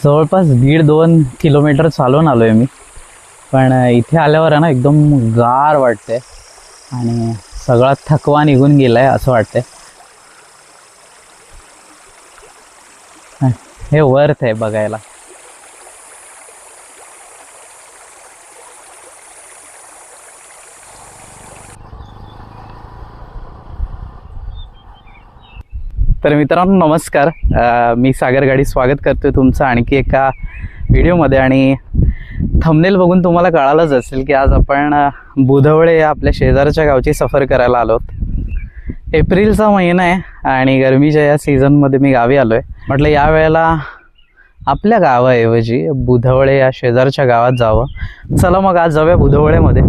जवळपास 1.5-2 किलोमीटर चालून आलोय मी, पण इथे आल्यावर आहे ना एकदम गार वाटते आणि सगळा थकवा निघून गेलाय असं वाटतंय. हे वर्थ आहे बघायला. तर मित्रांनो नमस्कार, मी सागर गाडी स्वागत करतोय तुमचं आणखी एका व्हिडिओमध्ये. आणि थंबनेल बघून तुम्हाला कळालंच असेल की आज आपण बुधवळे या आपल्या शेजारच्या गावची सफर करायला आलो. एप्रिलचा महिना आहे आणि गरमीच्या या सीझनमध्ये मी गावी आलो आहे. म्हटलं या वेळेला आपल्या गावाऐवजी बुधवळे या शेजारच्या गावात जावं. चला मग आज जाऊया बुधवळेमध्ये.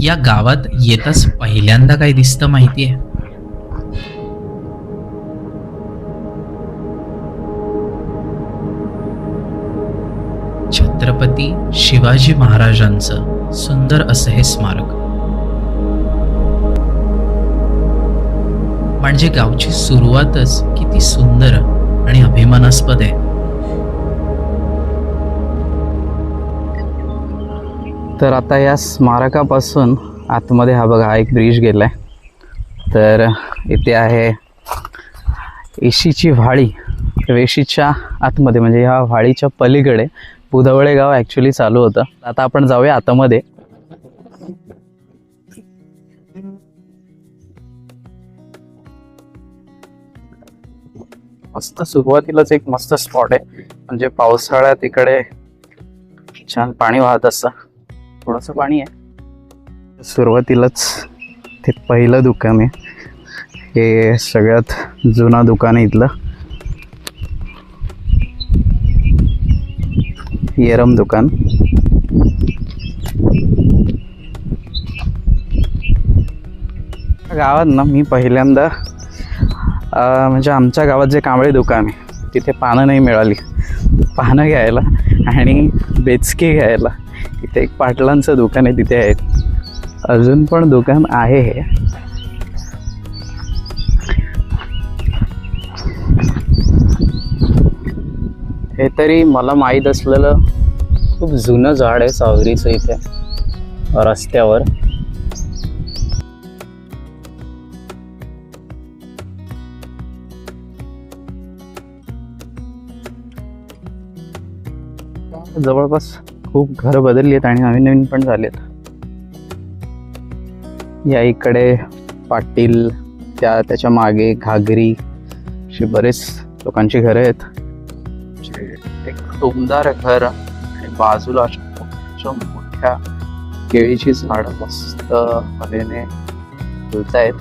या गावात येताच पहिल्यांदा काय दिसतं माहितीये? छत्रपती शिवाजी महाराजांचं सुंदर असं हे स्मारक. म्हणजे गावची सुरुवातच किती सुंदर आणि अभिमानास्पद आहे. तर आता या स्मारकापासून आतमध्ये हा बघा, हा एक ब्रिज गेलाय. तर इथे आहे वेशीची व्हाळी. वेशीच्या आतमध्ये म्हणजे ह्या व्हाळीच्या पलीकडे बुधवळे गाव ॲक्च्युली चालू होतं. आता आपण जाऊया आतमध्ये. मस्त सुरुवातीलाच एक मस्त स्पॉट आहे. म्हणजे पावसाळ्यात इकडे छान पाणी वाहत असतं. थोडंसं पाणी आहे. सुरुवातीलाच ते पहिलं दुकान आहे. हे सगळ्यात जुना दुकान आहे इथलं. येरम दुकान. गावात ना मी पहिल्यांदा म्हणजे आमच्या गावात जे कांबळे दुकान आहे तिथे पानं नाही मिळाली. पानं घ्यायला आणि बेचके घ्यायला इथे एक पाटलांचं दुकान आहे, तिथे आहेत. अजून पण दुकान आहे हे. हे तरी मला माहीत असलेलं खूप जुनं झाड आहे सावरीचं इथे रस्त्यावर. जवळपास खूप घरं बदलली आहेत आणि नवीन नवीन पण झालेत. या इकडे पाटील, त्याच्या मागे घागरी, अशी बरेच लोकांची घरं आहेत. एक टोमदार घर आणि बाजूला अशा मोठ्या केळीची झाडं मस्त हवेने फुलत आहेत.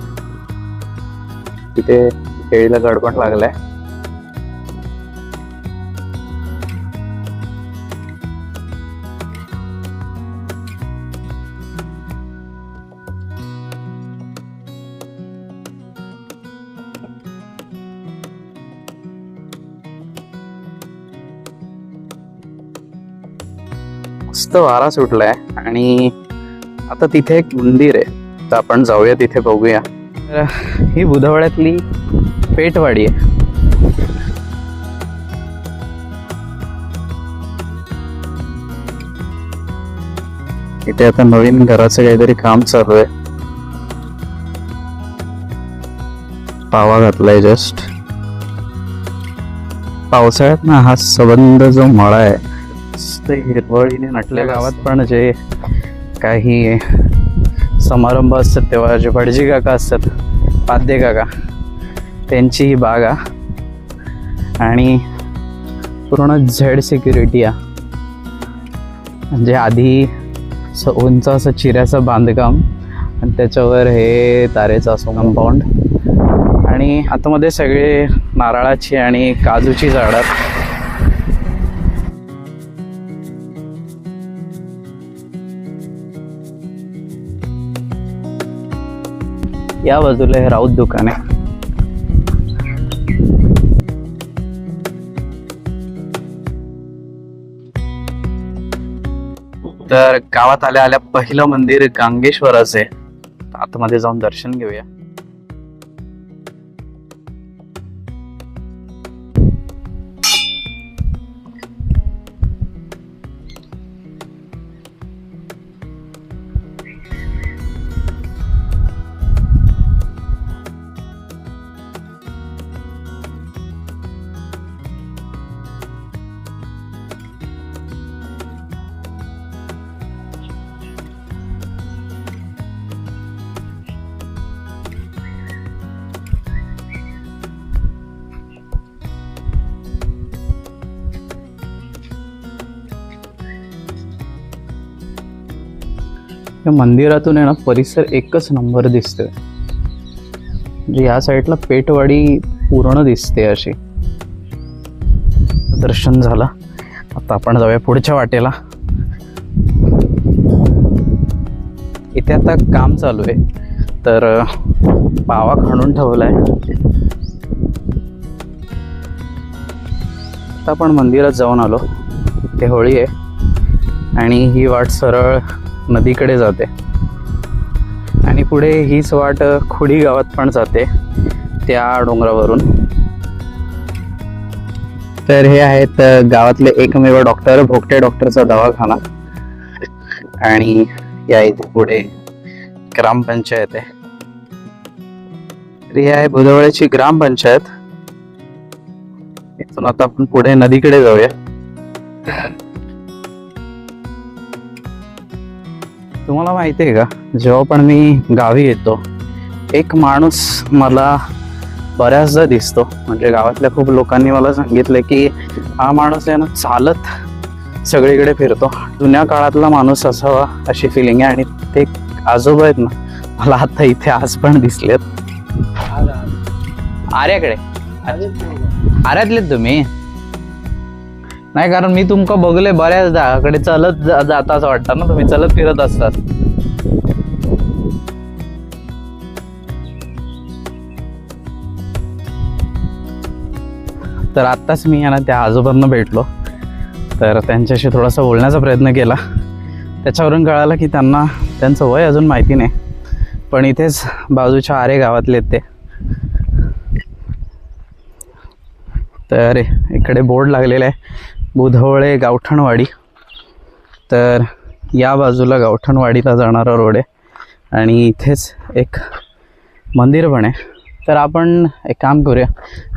तिथे केळीला गडबड लागलाय. मस्त वारा सुटलाय आणि आता तिथे एक मंदिर आहे, तर आपण जाऊया तिथे बघूया. तर ही बुधवळ्यातली पेठवाडी आहे. इथे आता नवीन घराचं काहीतरी काम चालू आहे. पावा घातलाय जस्ट. पावसाळ्यात ना हा सबंध जो मळा आहे हिरवळीने नटल्या. गावात पण जे काही समारंभ असतात तेव्हा जे भटजी काका असतात, पाध्ये काका, त्यांची ही बाग आहे. आणि पूर्ण झेड सिक्युरिटी आहे. म्हणजे आधी उंच असं चिऱ्याचं बांधकाम आणि त्याच्यावर हे तारेचं असं कंपाऊंड आणि आतमध्ये सगळे नारळाची आणि काजूची झाडं. या बाजूला हे राऊत दुकान आहे. तर गावात आल्या आल्या पहिलं मंदिर गांगेश्वराचं आहे. आतमध्ये जाऊन दर्शन घेऊया. या मंदिरातून आहे ना परिसर एकच नंबर दिसतोय. म्हणजे या साईडला पेटवाडी पूर्ण दिसते अशी. दर्शन झालं. आता आपण जाऊया पुढच्या वाटेला. इथे आता काम चालू आहे, तर पावा खणून ठेवलाय. आता आपण मंदिरात जाऊन आलो. ते होळी आहे आणि ही वाट सरळ नदीकडे जाते आणि पुढे हीच वाट खुडी गावात पण जाते त्या डोंगरावरून. तर हे आहेत गावातले एकमेव डॉक्टर, भोगटे डॉक्टरचा दवाखाना. आणि या इथे पुढे ग्रामपंचायत आहे. तर ही आहे बुधवळ्याची ग्रामपंचायत. इथून आता आपण पुढे नदीकडे जाऊया. तुम्हाला माहिती आहे का, जेव्हा पण मी गावी येतो एक माणूस मला बऱ्याचदा दिसतो. म्हणजे गावातल्या खूप लोकांनी मला सांगितलं की हा माणूस आहे ना चालत सगळीकडे फिरतो. जुन्या काळातला माणूस असावा अशी फिलिंग आहे. आणि ते आजोबा आहेत ना, मला आता इथे आज पण दिसलेत. आर्याकडे आर्यातलेत तुम्ही? नाही, कारण मी तुमका बघले बऱ्याचदा कडे चालत जाता असं वाटतं ना, तुम्ही चालत फिरत असतात. तर आत्ताच मी यांना त्या आजोबांना भेटलो, तर त्यांच्याशी थोडासा बोलण्याचा प्रयत्न केला. त्याच्यावरून कळालं की त्यांना त्यांचं वय अजून माहिती नाही, पण इथेच बाजूच्या आरे गावातले ते. तर इकडे बोर्ड लागलेला आहे बुधवळे गावठणवाडी. तर या बाजूला गावठणवाडीला जाणारा रोड आहे आणि इथेच एक मंदिर पण आहे. तर आपण एक काम करूया,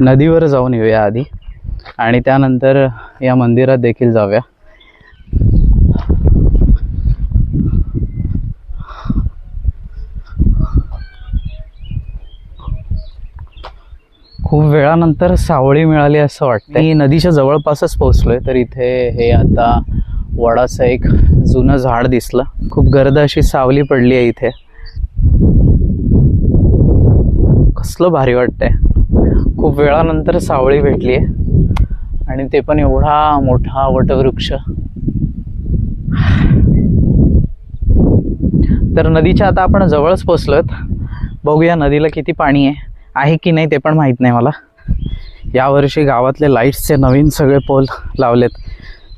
नदीवर जाऊन येऊया आधी आणि त्यानंतर या मंदिरात देखील जाऊया. खूप वेळानंतर सावळी मिळाली असं वाटतं. मी नदीच्या जवळपासच पोहोचलोय. तर इथे हे आता वडाचं एक जुनं झाड दिसलं. खूप गर्द अशी सावली पडली आहे इथे. कसलं भारी वाटतंय. खूप वेळानंतर सावळी भेटली आहे आणि ते पण एवढा मोठा वटवृक्ष. तर नदीच्या आता आपण जवळच पोचलोत. बघूया नदीला किती पाणी आहे की नाही ते पण माहीत नाही मला. यावर्षी गावातले लाईट्सचे नवीन सगळे पोल लावलेत,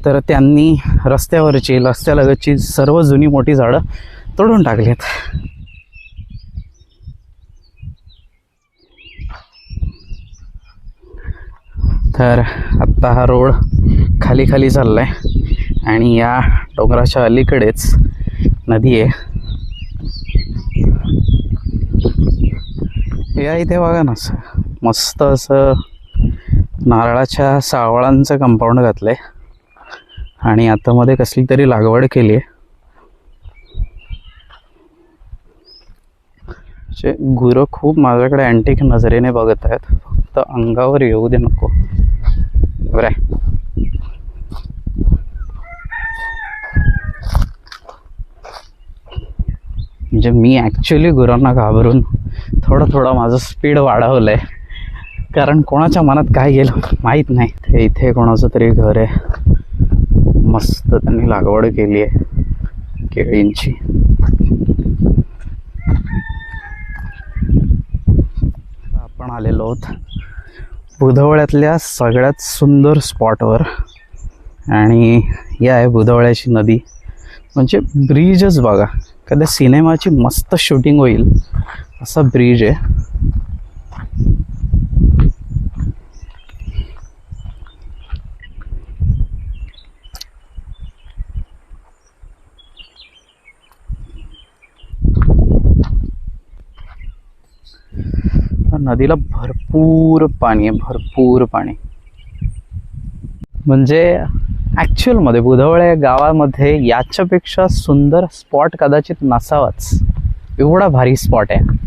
तर त्यांनी रस्त्यालगतची सर्व जुनी मोठी झाडं तोडून टाकलीत. तर आत्ता हा रोड खाली खाली चाललाय आणि या डोंगराच्या अलीकडेच नदी आहे. या इथे बघा ना, मस्त असं नारळाच्या सावळांचं कंपाऊंड घातलंय आणि आता मध्ये कसली तरी लागवड केली आहे. गुरं खूप माझ्याकडे अँटिक नजरेने बघत आहेत. फक्त अंगावर येऊ दे नको. बरं आहे. म्हणजे मी ॲक्च्युली गुरांना घाबरून थोडं माझं स्पीड वाढवलंय, कारण कोणाच्या मनात काय गेलं माहीत नाही. ते इथे कोणाचं तरी घर आहे. मस्त त्यांनी लागवड केली आहे केळींची. आपण आलेलो आहोत बुधवळ्यातल्या सगळ्यात सुंदर स्पॉटवर आणि ही आहे बुधवळ्याची नदी. म्हणजे ब्रिजच बघा, कधी सिनेमाची मस्त शूटिंग होईल असा ब्रिज आहे. नदीला भरपूर पाणी आहे, भरपूर पाणी. म्हणजे ॲक्च्युअलमध्ये बुधवळे गावामध्ये याच्यापेक्षा सुंदर स्पॉट कदाचित नसावाच. एवढा भारी स्पॉट आहे.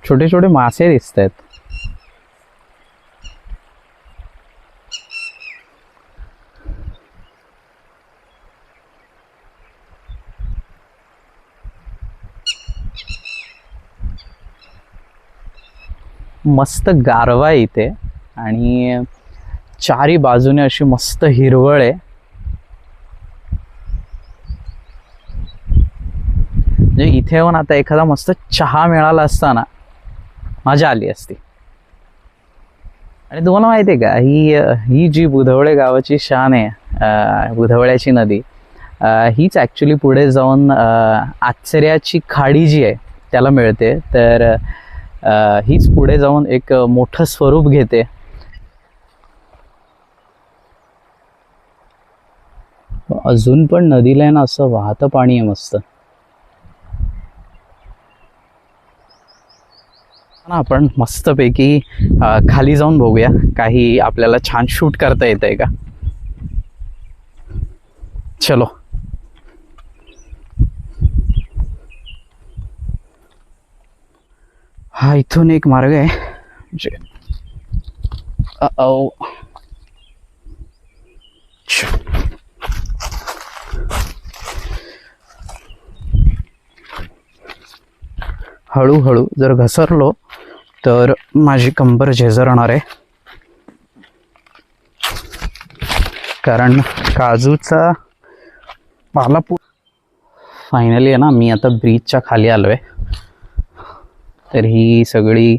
छोटे छोटे मासे दिसत आहेत. मस्त गारवा आहे इथे आणि चारी बाजूने अशी मस्त हिरवळ आहे. म्हणजे इथे येऊन आता एखादा मस्त चहा मिळाला असता ना, मजा आली असती. आणि तुम्हाला माहिती आहे का, ही जी बुधवळे गावाची शान आहे, बुधवळ्याची नदी, हीच ॲक्च्युली पुढे जाऊन आचऱ्याची खाडी जी आहे त्याला मिळते. तर हीच पुढे जाऊन एक मोठं स्वरूप घेते. अजून पण नदीला आहे ना असं वाहतं पाणी आहे मस्त. आपण मस्तपैकी खाली जाऊन बघूया काही आपल्याला छान शूट करता येतंय का. चलो. हा इथून एक मार्ग आहे म्हणजे हळूहळू जर घसरलो तर माझी कंबर झेजरणार आहे, कारण काजूचा पाला फायनली आहे ना. मी आता ब्रिजच्या खाली आलो आहे. तर ही सगळी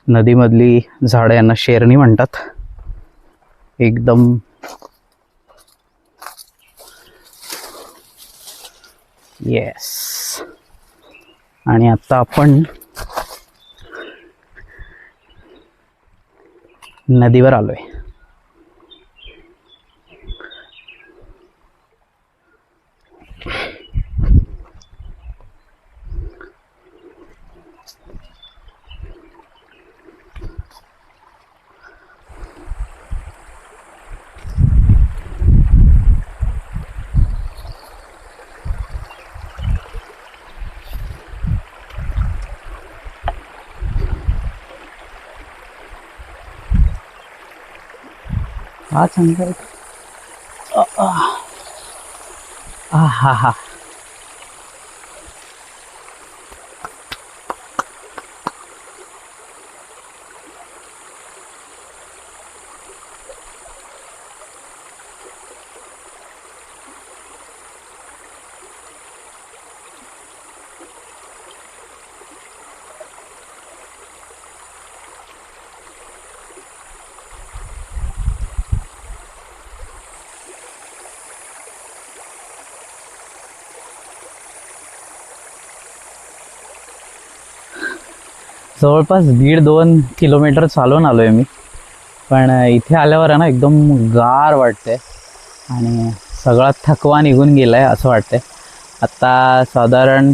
नदीमधली झाडं यांना शेरणी म्हणतात. एकदम येस. आणि आता आपण नदीवर आलोय. हा चांगला हा हा. जवळपास 1.5-2 किलोमीटर चालून आलो आहे मी. पण इथे आल्यावर आहे ना एकदम गार वाटते आणि सगळा थकवा निघून गेला आहे असं वाटते. आत्ता साधारण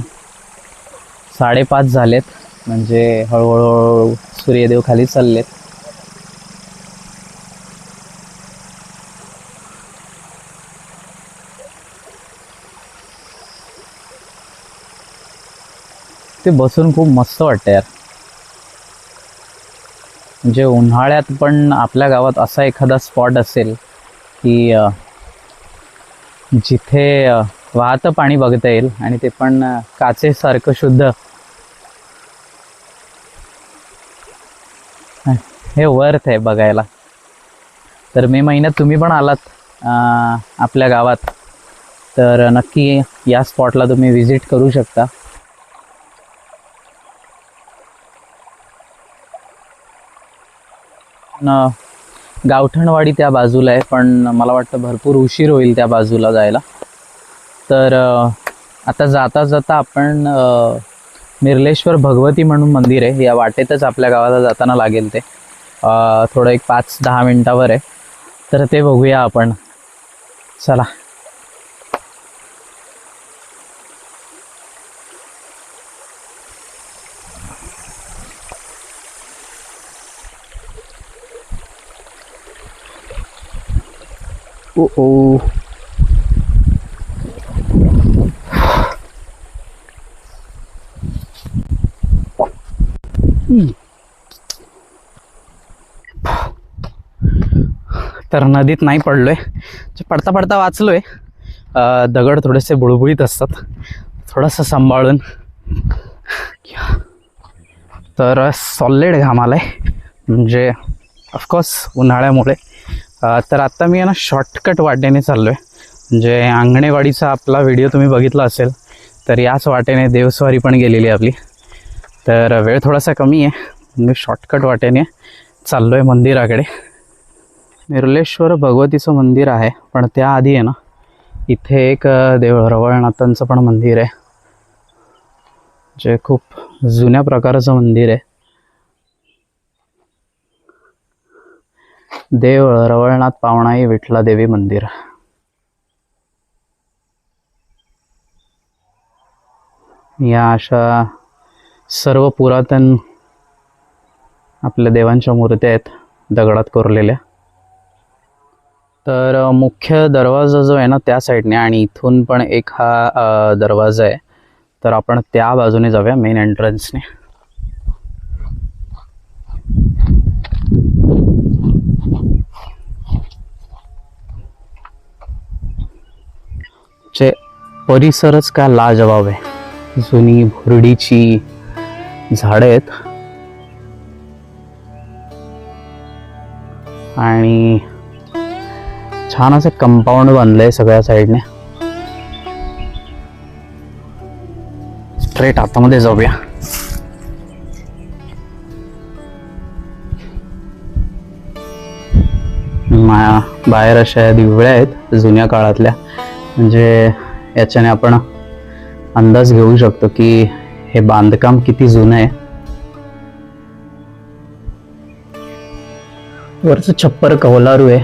5:30 झालेत, म्हणजे हळूहळू सूर्यदेव खाली चाललेत. ते बसून खूप मस्त वाटतं यार. म्हणजे उन्हाळ्यात पण आपल्या गावात असा एखादा स्पॉट असेल की जिथे वाहतं पाणी बघता येईल आणि ते पण काचेसारखं शुद्ध. हे वर्थ आहे बघायला. तर मे महिन्यात तुम्ही पण आलात आपल्या गावात तर नक्की या स्पॉटला तुम्ही विजिट करू शकता. गावठणवाडी त्या बाजूला आहे, पण मला वाटतं भरपूर उशीर होईल त्या बाजूला जायला. तर आता जाता जाता आपण मिरलेश्वर भगवती म्हणून मंदिर आहे, या वाटेतच आपल्या गावाला जाताना लागेल. ते थोडं एक 5-10 मिनटावर आहे, तर ते बघूया आपण. चला. ओ तर नदीत नाही पडलोय, पडता पडता वाचलोय. दगड थोडेसे बुळबुळीत असतात, थोडंसं सांभाळून. तर सॉलिड घाम आलाय, म्हणजे ऑफकोर्स उन्हाळ्यामुळे. तर आत्ता मी आहे ना शॉर्टकट वाटेने चाललो आहे. म्हणजे आंगणेवाडीचा आपला व्हिडिओ तुम्ही बघितला असेल तर याच वाटेने देवस्वारी पण गेलेली आपली. तर वेळ थोडासा कमी आहे, मी शॉर्टकट वाटेने चाललो आहे मंदिराकडे. मिरलेश्वर भगवतीचं मंदिर आहे, पण त्याआधी आहे ना इथे एक देव रवळनाथांचं पण मंदिर आहे, जे खूप जुन्या प्रकारचं मंदिर आहे. देव रवळनाथ पावणाई विठला देवी मंदिर. या अशा सर्व पुरातन आपल्या देवांच्या मूर्त्या आहेत दगडात कोरलेल्या. तर मुख्य दरवाजा जो आहे ना त्या साईडने, आणि इथून पण एक हा दरवाजा आहे. तर आपण त्या बाजूने जाऊया, मेन एंट्रन्सने. चे परिसरच काय लाजवाब आहे. जुनी भुरडीची झाडं आहेत आणि छान असं कंपाऊंड बांधलंय सगळ्या साईडने. स्ट्रेट आतमध्ये जाऊया. बाहेर अशा दिवळ्या आहेत जुन्या काळातल्या, म्हणजे याच्याने आपण अंदाज घेऊ शकतो की हे बांधकाम किती जुनं आहे. वरचं छप्पर कौलारू आहे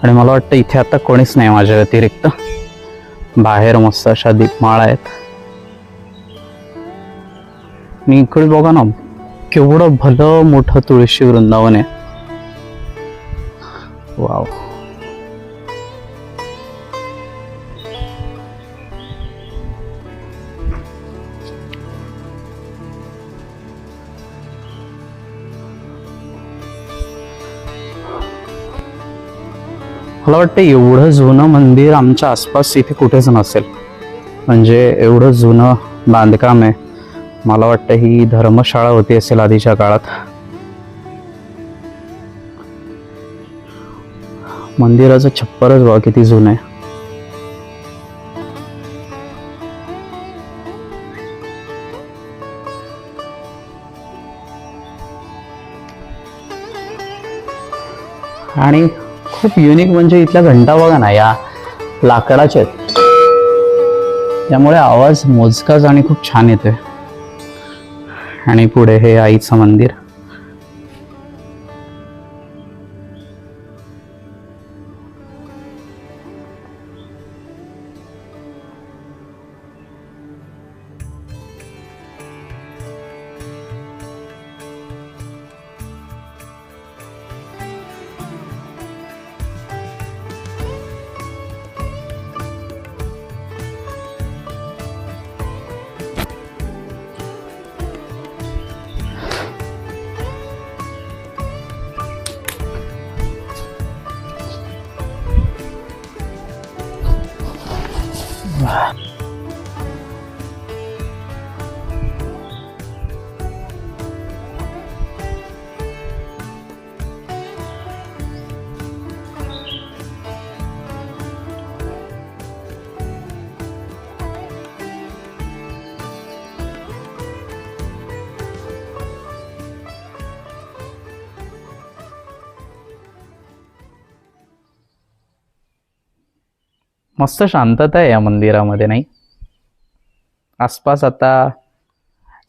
आणि मला वाटतं इथे आता कोणीच नाही माझ्या व्यतिरिक्त. बाहेर मस्त अशा दीपमाळा आहेत. मी इकडे बघा ना, केवढं भलं मोठं तुळशी वृंदावन आहे. वाव. मला वाटतं एवढं जुनं मंदिर आमच्या आसपास इथे कुठेच नसेल. म्हणजे एवढं जुनं बांधकाम आहे. मला वाटतं ही धर्मशाळा होती असेल आधीच्या काळात. मंदिराचं छप्परच बघा किती जुनं आहे. आणि खूप युनिक म्हणजे इथल्या घंटा बघा ना, या लाकडाच्या आहेत, त्यामुळे आवाज मोजकाच आणि खूप छान येतोय. आणि पुढे हे आईचं मंदिर. मस्त शांतता आहे या मंदिरामध्ये, नाही? आसपास आता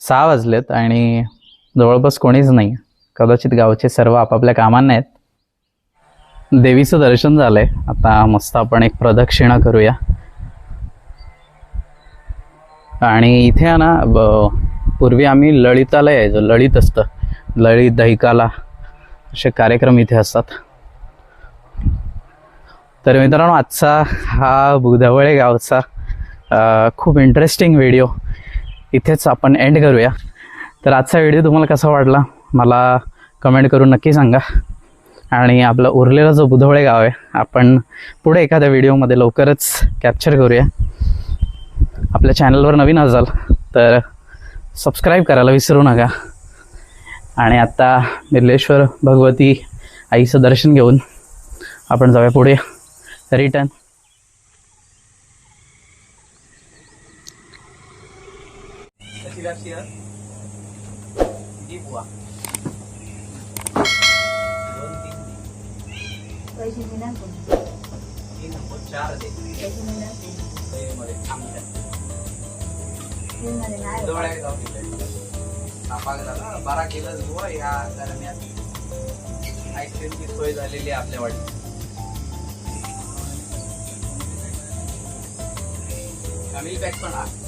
6 वाजलेत आणि जवळपास कोणीच नाही. कदाचित गावचे सर्व आपापल्या कामांना आहेत. देवीचं दर्शन झालंय. आता मस्त आपण एक प्रदक्षिणा करूया. आणि इथे आहे ना, पूर्वी आम्ही ललिताला यायचो. ललित असतं, ललित दहिकाला असे कार्यक्रम इथे असतात. तर मित्रांनो, आजचा हा बुधवळे गावचा खूप इंटरेस्टिंग व्हिडिओ इथेच आपण एंड करूया. तर आजचा व्हिडिओ तुम्हाला कसा वाटला मला कमेंट करून नक्की सांगा. आणि आपलं उरलेला जो बुधवळे गाव आहे आपण पुढे एखाद्या व्हिडिओमध्ये लवकरच कॅप्चर करूया. आपल्या चॅनलवर नवीन असाल तर सबस्क्राईब करायला विसरू नका. आणि आता निर्लेश्वर भगवती आईचं दर्शन घेऊन आपण जाऊया पुढे रिटर्न. बारा किलो ह्या दरम्यान आईस्क्रीमची सोय झालेली आहे आपल्या वाडी. फॅमिली पॅक पण आहे.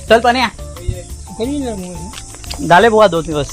चल पाण्या झाले बुवा 2 दिवस.